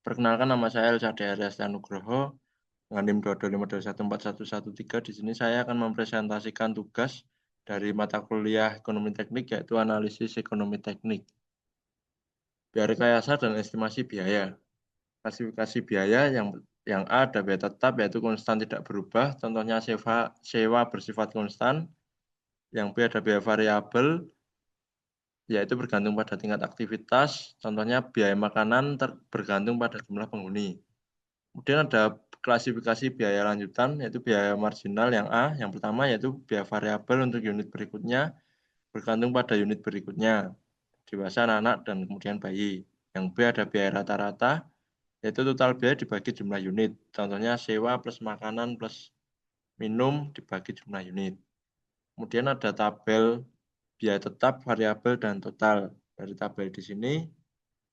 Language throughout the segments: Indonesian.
Perkenalkan, nama saya Elsade Aryasta Nugroho dengan NIM 225214113. Di sini saya akan mempresentasikan tugas dari mata kuliah Ekonomi Teknik, yaitu Analisis Ekonomi Teknik. Biaya rekayasa dan estimasi biaya. Klasifikasi biaya yang A ada biaya tetap, yaitu konstan tidak berubah, contohnya sewa bersifat konstan. Yang B ada biaya variabel, yaitu bergantung pada tingkat aktivitas, contohnya biaya makanan bergantung pada jumlah penghuni. Kemudian ada klasifikasi biaya lanjutan, yaitu biaya marginal yang A. Yang pertama yaitu biaya variabel untuk unit berikutnya, bergantung pada unit berikutnya, dewasa, anak-anak, dan kemudian bayi. Yang B ada biaya rata-rata, yaitu total biaya dibagi jumlah unit. Contohnya sewa plus makanan plus minum dibagi jumlah unit. Kemudian ada tabel biaya tetap, variabel, dan total. Dari tabel di sini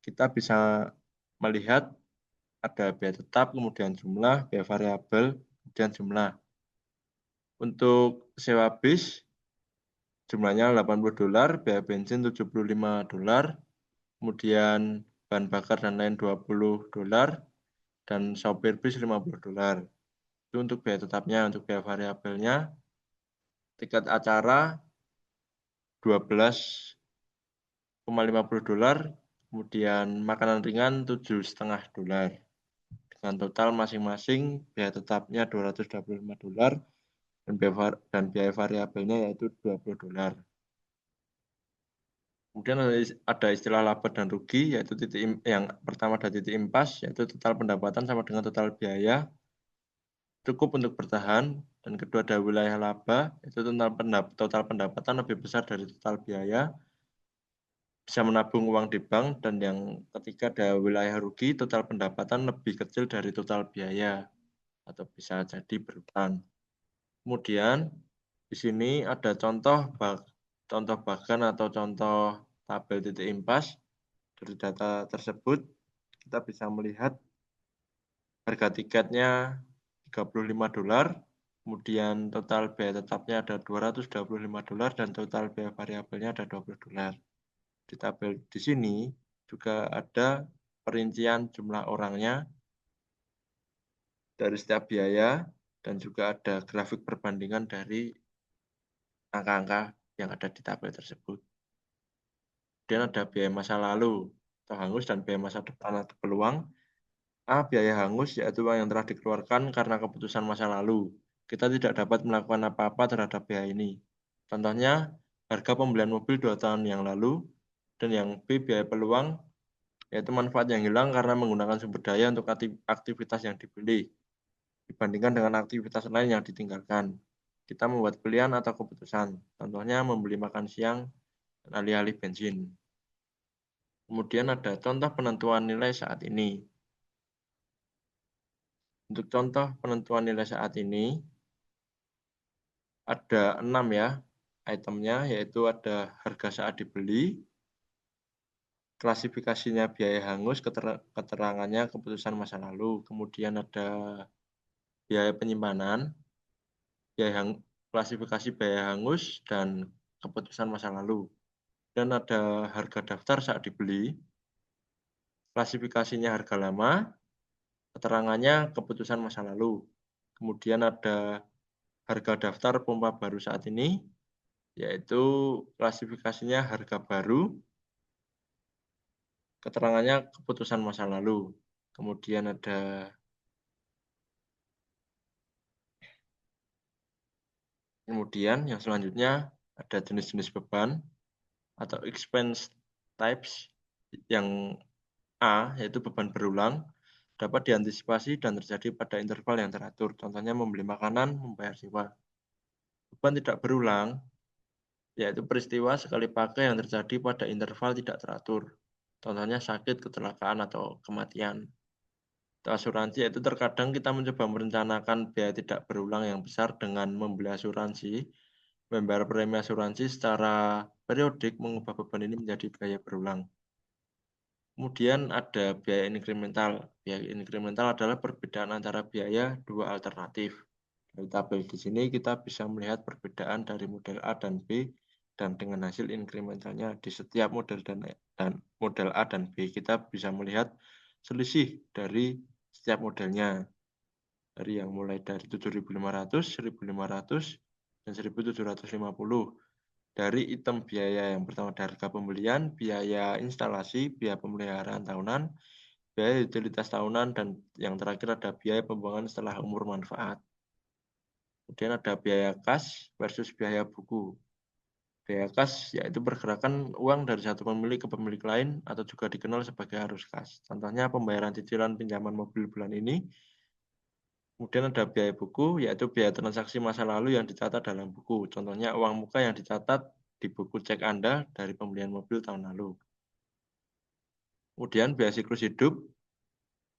kita bisa melihat ada biaya tetap, kemudian jumlah, biaya variabel, kemudian jumlah. Untuk sewa bis, jumlahnya $80, biaya bensin $75, kemudian bahan bakar dan lain $20, dan sopir bis $50. Itu untuk biaya tetapnya. Untuk biaya variabelnya, tiket acara $12,50, kemudian makanan ringan $7,5. Dengan total masing-masing biaya tetapnya $225 dan biaya variabelnya yaitu $20. Kemudian ada istilah laba dan rugi, yaitu yang pertama ada titik impas, yaitu total pendapatan sama dengan total biaya cukup untuk bertahan, dan kedua ada wilayah laba, yaitu total pendapatan lebih besar dari total biaya, bisa menabung uang di bank, dan yang ketiga ada wilayah rugi, total pendapatan lebih kecil dari total biaya atau bisa jadi berhutang. Kemudian di sini ada contoh bahkan atau contoh tabel titik impas. Dari data tersebut kita bisa melihat harga tiketnya $35, kemudian total biaya tetapnya ada $225 dan total biaya variabelnya ada $20. Di tabel di sini juga ada perincian jumlah orangnya dari setiap biaya dan juga ada grafik perbandingan dari angka-angka yang ada di tabel tersebut. Kemudian ada biaya masa lalu atau hangus dan biaya masa depan atau peluang. A. Biaya hangus, yaitu uang yang telah dikeluarkan karena keputusan masa lalu. Kita tidak dapat melakukan apa-apa terhadap biaya ini. Contohnya, harga pembelian mobil 2 tahun yang lalu. Dan yang B. Biaya peluang, yaitu manfaat yang hilang karena menggunakan sumber daya untuk aktivitas yang dibeli, dibandingkan dengan aktivitas lain yang ditinggalkan. Kita membuat pilihan atau keputusan. Contohnya, membeli makan siang dan alih-alih bensin. Kemudian ada contoh penentuan nilai saat ini. Untuk contoh penentuan nilai saat ini, ada 6 ya itemnya, yaitu ada harga saat dibeli, klasifikasinya biaya hangus, keterangannya keputusan masa lalu, kemudian ada biaya penyimpanan, klasifikasi biaya hangus, dan keputusan masa lalu. Dan ada harga daftar saat dibeli, klasifikasinya harga lama, keterangannya keputusan masa lalu. Kemudian ada harga daftar pompa baru saat ini, yaitu klasifikasinya harga baru, keterangannya keputusan masa lalu. Kemudian yang selanjutnya ada jenis-jenis beban atau expense types. Yang A, yaitu beban berulang, dapat diantisipasi dan terjadi pada interval yang teratur. Contohnya membeli makanan, membayar sewa. Beban tidak berulang, yaitu peristiwa sekali pakai yang terjadi pada interval tidak teratur. Contohnya sakit, kecelakaan, atau kematian. Asuransi, yaitu terkadang kita mencoba merencanakan biaya tidak berulang yang besar dengan membeli asuransi, membayar premi asuransi secara periodik, mengubah beban ini menjadi biaya berulang. Kemudian ada biaya inkremental. Biaya inkremental adalah perbedaan antara biaya dua alternatif. Dari tabel di sini kita bisa melihat perbedaan dari model A dan B, dan dengan hasil inkrementalnya di setiap model dan model A dan B kita bisa melihat selisih dari setiap modelnya. Dari yang mulai dari 7.500, 1.500, dan 1.750. Dari item biaya yang pertama dari harga pembelian, biaya instalasi, biaya pemeliharaan tahunan, biaya utilitas tahunan, dan yang terakhir ada biaya pembuangan setelah umur manfaat. Kemudian ada biaya kas versus biaya buku. Biaya kas yaitu pergerakan uang dari satu pemilik ke pemilik lain atau juga dikenal sebagai arus kas. Contohnya pembayaran cicilan pinjaman mobil bulan ini. Kemudian ada biaya buku, yaitu biaya transaksi masa lalu yang dicatat dalam buku. Contohnya uang muka yang dicatat di buku cek Anda dari pembelian mobil tahun lalu. Kemudian biaya siklus hidup.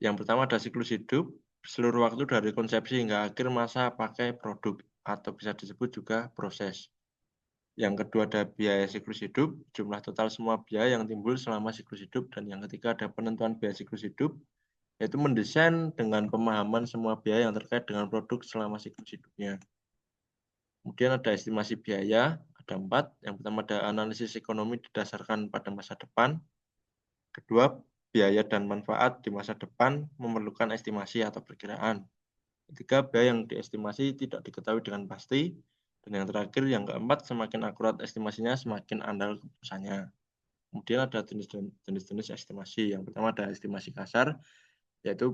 Yang pertama ada siklus hidup, seluruh waktu dari konsepsi hingga akhir masa pakai produk, atau bisa disebut juga proses. Yang kedua ada biaya siklus hidup, jumlah total semua biaya yang timbul selama siklus hidup. Dan yang ketiga ada penentuan biaya siklus hidup, yaitu mendesain dengan pemahaman semua biaya yang terkait dengan produk selama siklus hidupnya. Kemudian ada estimasi biaya, ada 4. Yang pertama ada analisis ekonomi didasarkan pada masa depan. Kedua, biaya dan manfaat di masa depan memerlukan estimasi atau perkiraan. Ketiga, biaya yang diestimasi tidak diketahui dengan pasti. Dan yang terakhir, yang keempat, semakin akurat estimasinya, semakin andal keputusannya. Kemudian ada jenis-jenis estimasi. Yang pertama ada estimasi kasar, yaitu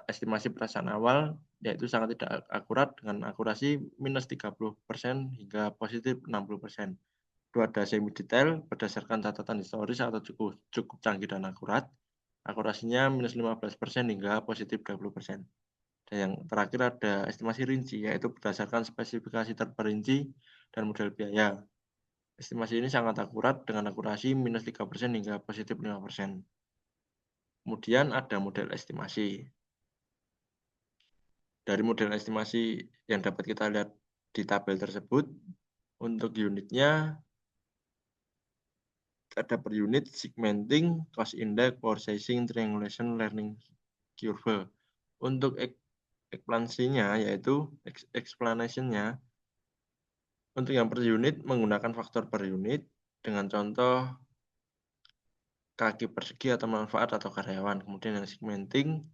estimasi perasaan awal, yaitu sangat tidak akurat dengan akurasi minus 30% hingga positif 60%. Itu ada semi detail berdasarkan catatan historis atau cukup canggih dan akurat. Akurasinya minus 15% hingga positif 20%. Dan yang terakhir ada estimasi rinci, yaitu berdasarkan spesifikasi terperinci dan model biaya. Estimasi ini sangat akurat dengan akurasi minus 3% hingga positif 5%. Kemudian ada model estimasi. Dari model estimasi yang dapat kita lihat di tabel tersebut, untuk unitnya ada per unit, segmenting, cost index, power sizing, triangulation, learning curve. Untuk explanation-nya yaitu explanation-nya untuk yang per unit menggunakan faktor per unit dengan contoh kaki persegi atau manfaat atau karyawan. Kemudian yang segmenting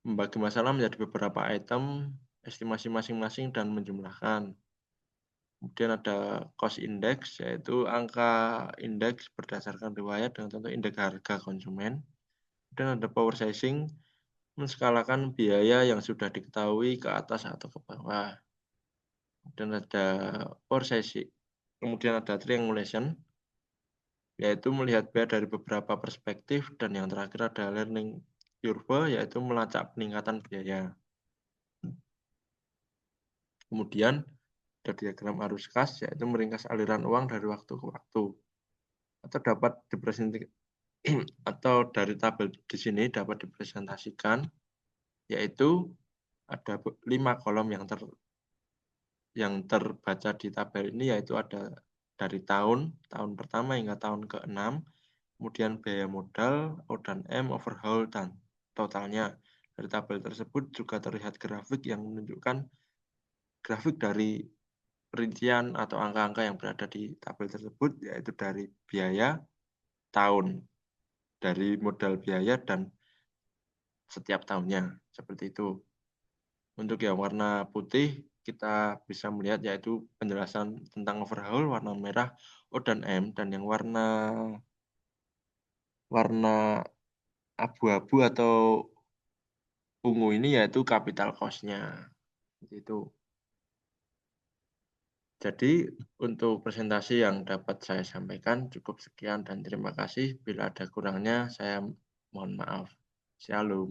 membagi masalah menjadi beberapa item, estimasi masing-masing dan menjumlahkan. Kemudian ada cost index, yaitu angka indeks berdasarkan riwayat dengan contoh indeks harga konsumen. Dan ada power sizing, menskalakan biaya yang sudah diketahui ke atas atau ke bawah. Dan ada power sizing. Kemudian ada triangulation, yaitu melihat biaya dari beberapa perspektif. Dan yang terakhir ada learning curve, yaitu melacak peningkatan biaya. Kemudian ada diagram arus kas, yaitu meringkas aliran uang dari waktu ke waktu. Atau dapat dipresentasikan atau dari tabel di sini dapat dipresentasikan, yaitu ada 5 kolom yang terbaca di tabel ini, yaitu ada dari tahun pertama hingga tahun ke-6, kemudian biaya modal, O dan M, overhaul, dan totalnya. Dari tabel tersebut juga terlihat grafik yang menunjukkan grafik dari perincian atau angka-angka yang berada di tabel tersebut, yaitu dari biaya, tahun, dari modal biaya, dan setiap tahunnya. Seperti itu. Untuk yang warna putih, kita bisa melihat yaitu penjelasan tentang overhaul, warna merah O dan M, dan yang warna abu-abu atau ungu ini yaitu capital cost-nya. Itu. Jadi untuk presentasi yang dapat saya sampaikan cukup sekian dan terima kasih. Bila ada kurangnya saya mohon maaf. Shalom.